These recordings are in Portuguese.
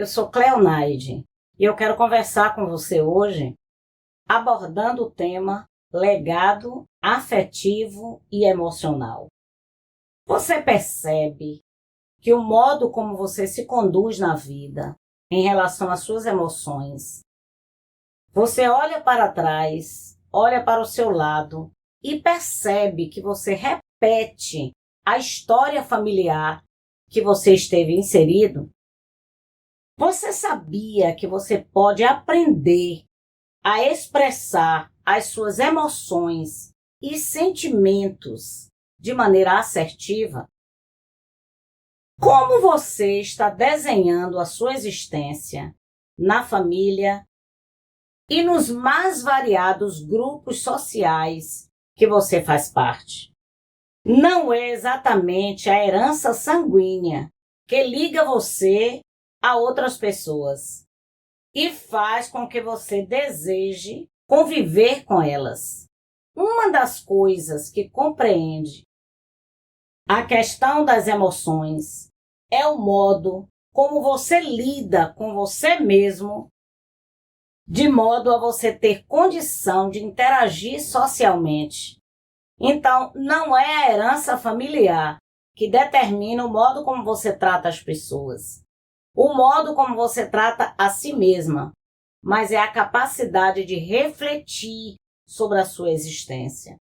sou Cleonaide e eu quero conversar com você hoje abordando o tema legado afetivo e emocional. Você percebe que o modo como você se conduz na vida em relação às suas emoções, você olha para trás, olha para o seu lado e percebe que você repete a história familiar que você esteve inserido? Você sabia que você pode aprender a expressar as suas emoções e sentimentos de maneira assertiva? Como você está desenhando a sua existência na família e nos mais variados grupos sociais que você faz parte? Não é exatamente a herança sanguínea que liga você a outras pessoas e faz com que você deseje conviver com elas. Uma das coisas que compreende a questão das emoções é o modo como você lida com você mesmo, de modo a você ter condição de interagir socialmente. Então, não é a herança familiar que determina o modo como você trata as pessoas, o modo como você trata a si mesma, mas é a capacidade de refletir sobre a sua existência.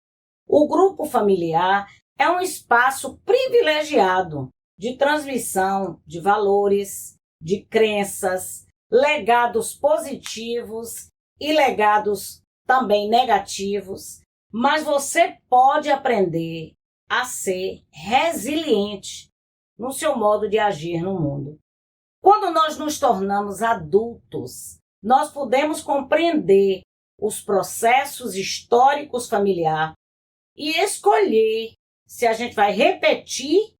O grupo familiar é um espaço privilegiado de transmissão de valores, de crenças, legados positivos e legados também negativos, mas você pode aprender a ser resiliente no seu modo de agir no mundo. Quando nós nos tornamos adultos, nós podemos compreender os processos históricos familiares e escolher se a gente vai repetir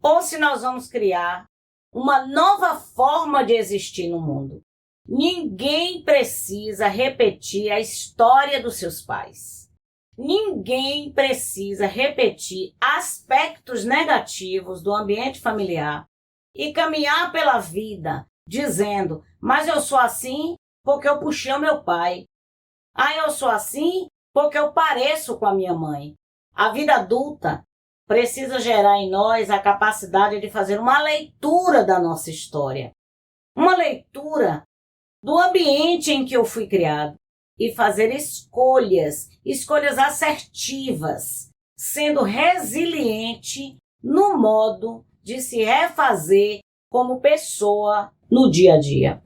ou se nós vamos criar uma nova forma de existir no mundo. Ninguém precisa repetir a história dos seus pais. Ninguém precisa repetir aspectos negativos do ambiente familiar e caminhar pela vida dizendo: mas eu sou assim porque eu puxei o meu pai. Eu sou assim porque eu pareço com a minha mãe. A vida adulta precisa gerar em nós a capacidade de fazer uma leitura da nossa história, uma leitura do ambiente em que eu fui criado e fazer escolhas assertivas, sendo resiliente no modo de se refazer como pessoa no dia a dia.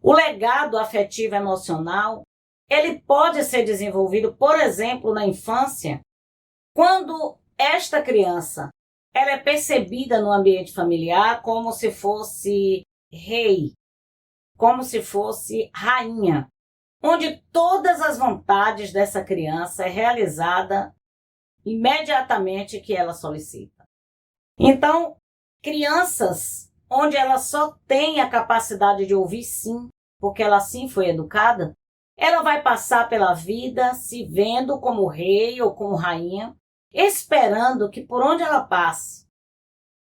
O legado afetivo emocional, ele pode ser desenvolvido, por exemplo, na infância, quando esta criança ela é percebida no ambiente familiar como se fosse rei, como se fosse rainha, onde todas as vontades dessa criança é realizada imediatamente que ela solicita. Então, crianças onde ela só tem a capacidade de ouvir sim, porque ela assim foi educada, ela vai passar pela vida se vendo como rei ou como rainha, esperando que por onde ela passe,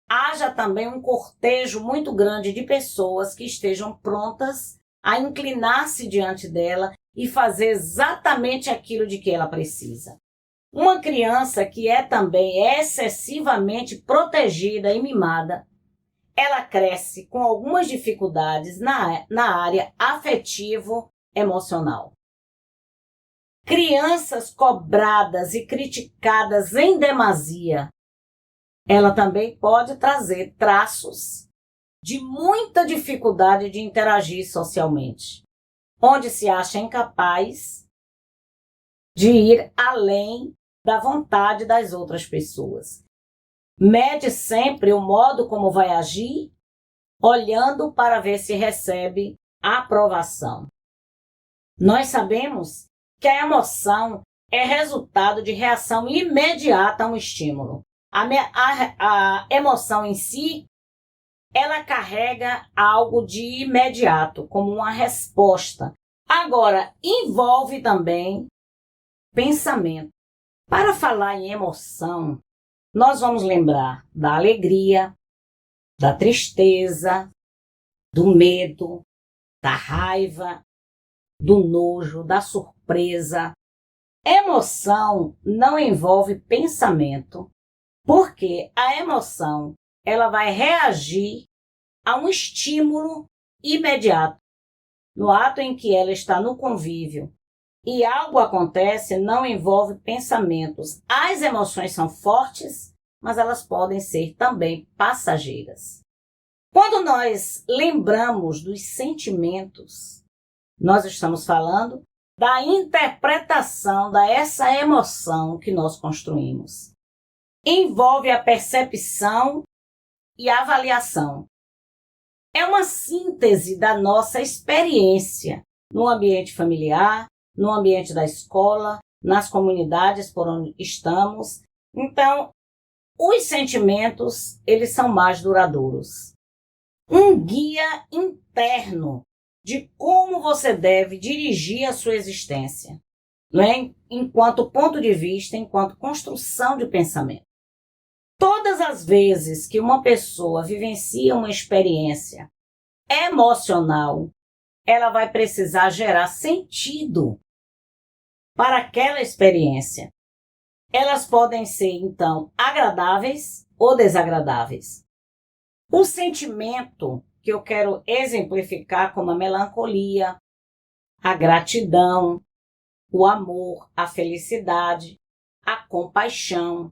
haja também um cortejo muito grande de pessoas que estejam prontas a inclinar-se diante dela e fazer exatamente aquilo de que ela precisa. Uma criança que é também excessivamente protegida e mimada, ela cresce com algumas dificuldades na área afetivo-emocional. Crianças cobradas e criticadas em demasia, ela também pode trazer traços de muita dificuldade de interagir socialmente, onde se acha incapaz de ir além da vontade das outras pessoas. Mede sempre o modo como vai agir, olhando para ver se recebe aprovação. Nós sabemos que a emoção é resultado de reação imediata a um estímulo. A emoção em si, ela carrega algo de imediato, como uma resposta. Agora, envolve também pensamento. Para falar em emoção, nós vamos lembrar da alegria, da tristeza, do medo, da raiva, do nojo, da surpresa. Emoção não envolve pensamento, porque a emoção ela vai reagir a um estímulo imediato. No ato em que ela está no convívio e algo acontece, não envolve pensamentos. As emoções são fortes, mas elas podem ser também passageiras. Quando nós lembramos dos sentimentos, nós estamos falando da interpretação dessa emoção que nós construímos. Envolve a percepção e a avaliação. É uma síntese da nossa experiência no ambiente familiar, no ambiente da escola, nas comunidades por onde estamos. Então, os sentimentos, eles são mais duradouros. Um guia interno de como você deve dirigir a sua existência, não é? Enquanto ponto de vista, enquanto construção de pensamento. Todas as vezes que uma pessoa vivencia uma experiência emocional, ela vai precisar gerar sentido para aquela experiência. Elas podem ser, então, agradáveis ou desagradáveis. O sentimento que eu quero exemplificar como a melancolia, a gratidão, o amor, a felicidade, a compaixão,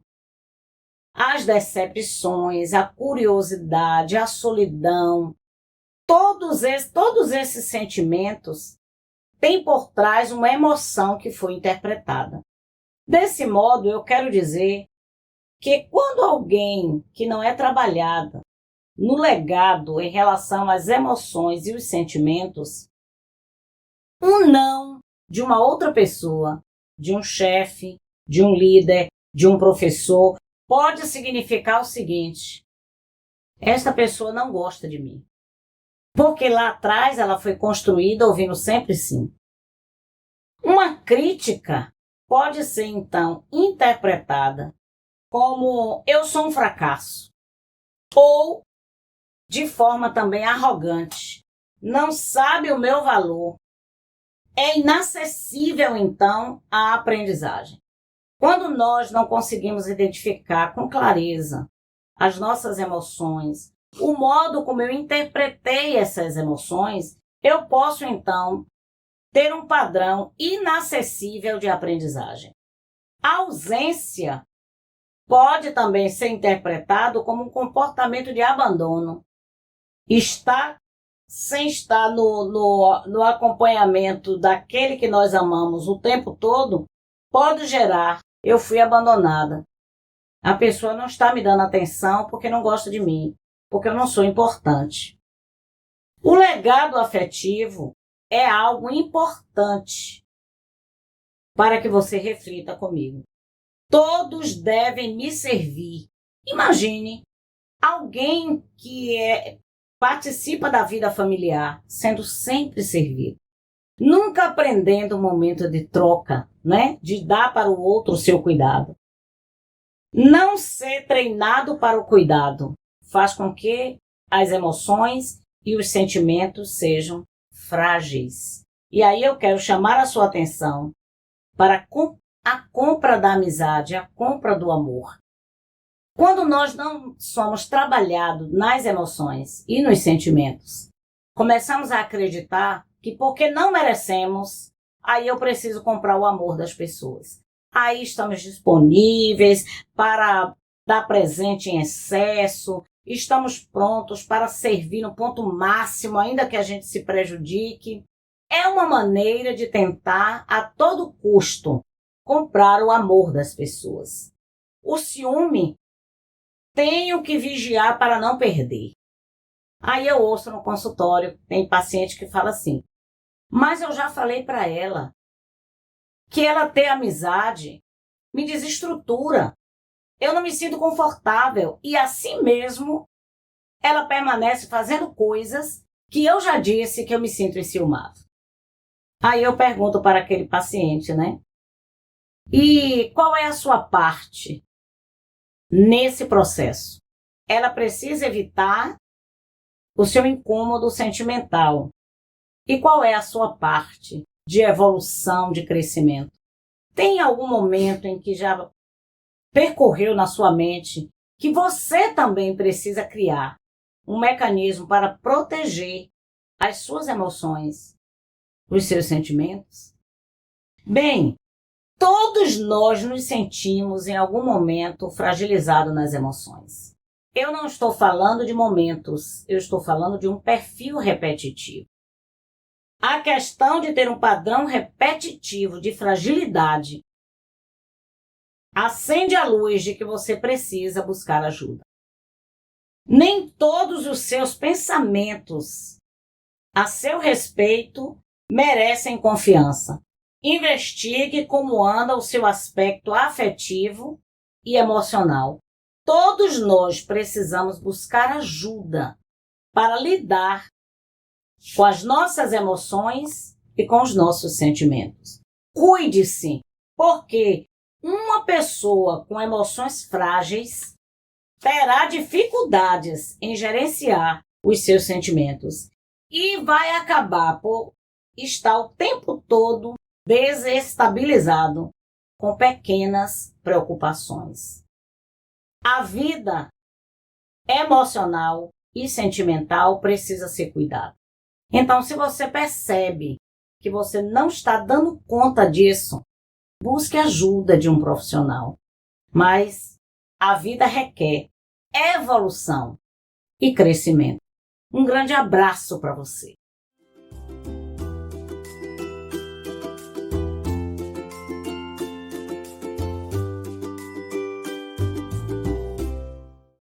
as decepções, a curiosidade, a solidão, todos esses sentimentos têm por trás uma emoção que foi interpretada. Desse modo, eu quero dizer que quando alguém que não é trabalhado no legado em relação às emoções e os sentimentos, um não de uma outra pessoa, de um chefe, de um líder, de um professor, pode significar o seguinte: esta pessoa não gosta de mim. Porque lá atrás ela foi construída ouvindo sempre sim. Uma crítica pode ser, então, interpretada como eu sou um fracasso. Ou de forma também arrogante. Não sabe o meu valor. É inacessível, então, a aprendizagem. Quando nós não conseguimos identificar com clareza as nossas emoções, o modo como eu interpretei essas emoções, eu posso, então, ter um padrão inacessível de aprendizagem. A ausência pode também ser interpretado como um comportamento de abandono. Estar sem estar no acompanhamento daquele que nós amamos o tempo todo pode gerar: eu fui abandonada. A pessoa não está me dando atenção porque não gosta de mim, porque eu não sou importante. O legado afetivo é algo importante para que você reflita comigo. Todos devem me servir. Imagine alguém que participa da vida familiar sendo sempre servido. Nunca aprendendo o momento de troca, né? De dar para o outro o seu cuidado. Não ser treinado para o cuidado faz com que as emoções e os sentimentos sejam frágeis. E aí eu quero chamar a sua atenção para a compra da amizade, a compra do amor. Quando nós não somos trabalhados nas emoções e nos sentimentos, começamos a acreditar que porque não merecemos, aí eu preciso comprar o amor das pessoas. Aí estamos disponíveis para dar presente em excesso, estamos prontos para servir no ponto máximo, ainda que a gente se prejudique. É uma maneira de tentar, a todo custo, comprar o amor das pessoas. O ciúme, tenho que vigiar para não perder. Aí eu ouço no consultório, tem paciente que fala assim: mas eu já falei para ela que ela ter amizade me desestrutura. Eu não me sinto confortável. E assim mesmo, ela permanece fazendo coisas que eu já disse que eu me sinto enciumado. Aí eu pergunto para aquele paciente, né? E qual é a sua parte nesse processo? Ela precisa evitar o seu incômodo sentimental e qual é a sua parte de evolução, de crescimento. Tem algum momento em que já percorreu na sua mente que você também precisa criar um mecanismo para proteger as suas emoções, os seus sentimentos? Bem, todos nós nos sentimos em algum momento fragilizados nas emoções. Eu não estou falando de momentos, eu estou falando de um perfil repetitivo. A questão de ter um padrão repetitivo de fragilidade acende a luz de que você precisa buscar ajuda. Nem todos os seus pensamentos a seu respeito merecem confiança. Investigue como anda o seu aspecto afetivo e emocional. Todos nós precisamos buscar ajuda para lidar com as nossas emoções e com os nossos sentimentos. Cuide-se, porque uma pessoa com emoções frágeis terá dificuldades em gerenciar os seus sentimentos e vai acabar por estar o tempo todo desestabilizado com pequenas preocupações. A vida emocional e sentimental precisa ser cuidada. Então, se você percebe que você não está dando conta disso, busque ajuda de um profissional. Mas a vida requer evolução e crescimento. Um grande abraço para você.